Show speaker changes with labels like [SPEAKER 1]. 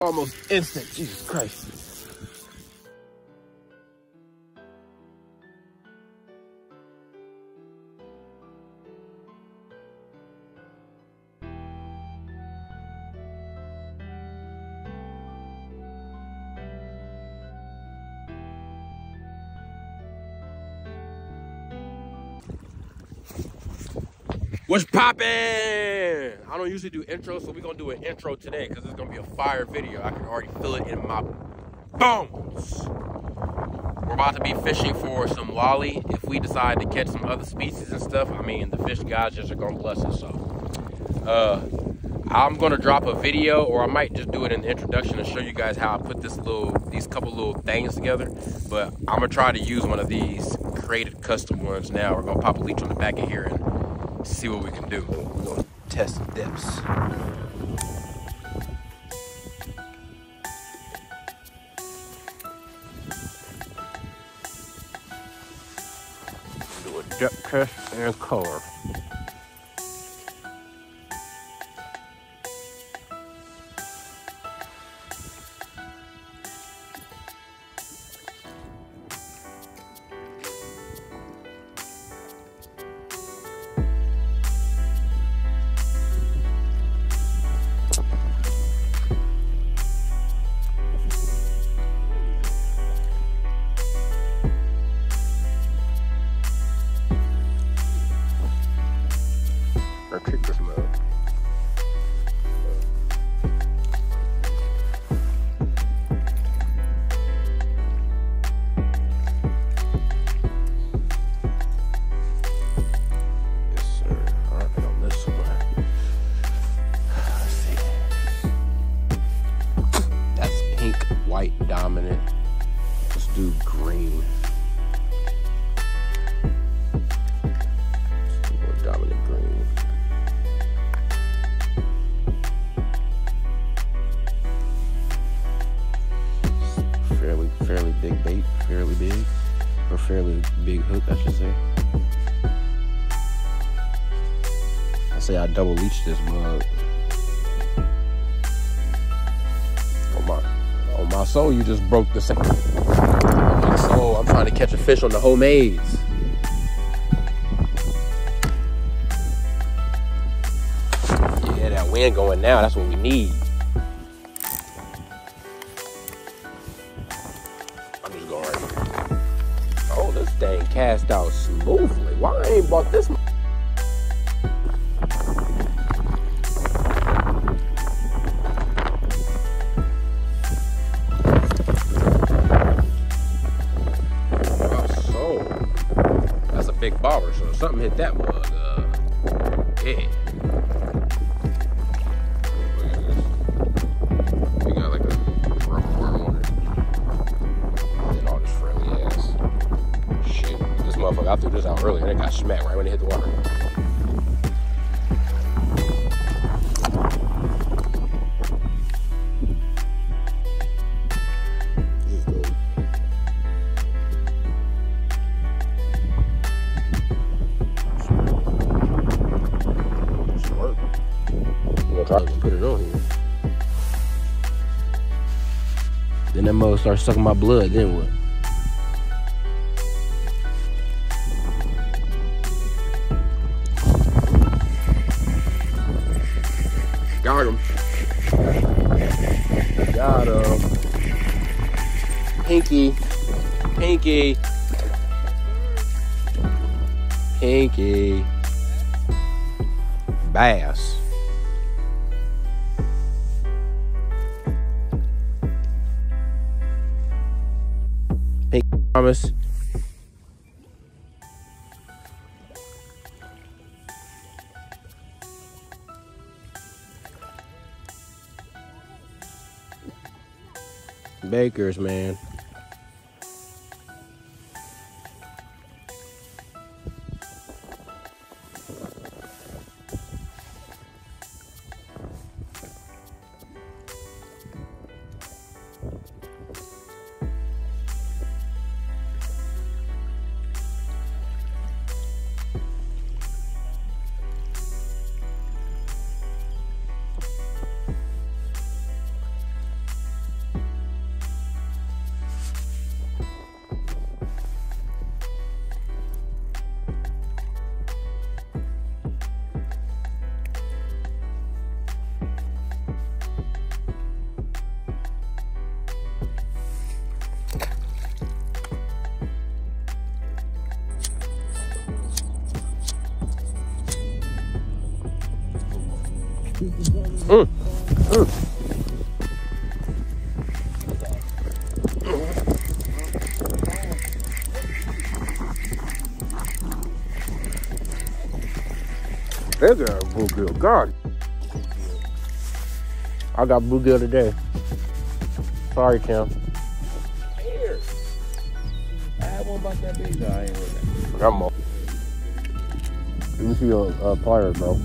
[SPEAKER 1] Almost instant, Jesus Christ. What's poppin'? I don't usually do intros, so we're gonna do an intro today because it's gonna be a fire video. I can already feel it in my bones. We're about to be fishing for some wally. If we decide to catch some other species and stuff, I mean, the fish gods just are gonna bless us. So, I'm gonna drop a video, or I might just do it in the introduction and show you guys how I put these couple little things together. But I'm gonna try to use one of these created custom ones now. We're gonna pop a leech on the back of here and see what we can do. We're gonna test the depths. Do a depth test and color. Kick this mug. Yes, sir. All right, on this one. Let's see. That's pink, white, dominant. Let's do green. Let's do more dominant green. Fairly big bait, fairly big, or fairly big hook, I should say. I say I double leached this mug. Oh my soul, you just broke the same. Oh my soul, I'm trying to catch a fish on the homemades. Yeah, that wind going now, that's what we need. Oh, this thing cast out smoothly. Why I ain't bought this? So that's a big bobber. So something hit that mug. Yeah. I threw this out earlier and it got smacked right when it hit the water. This is good. Smart. I'm gonna try to put it on here. Then that mug starts sucking my blood, then what? Got him. Got him. Pinky. Pinky. Pinky. Bass. Pinky promise. Bakers, man. They got bluegill. God. I got bluegill today. Sorry, Tim.
[SPEAKER 2] Here. I had one about that big. No, I ain't with that.
[SPEAKER 1] I'm up. Let me see your pliers, bro.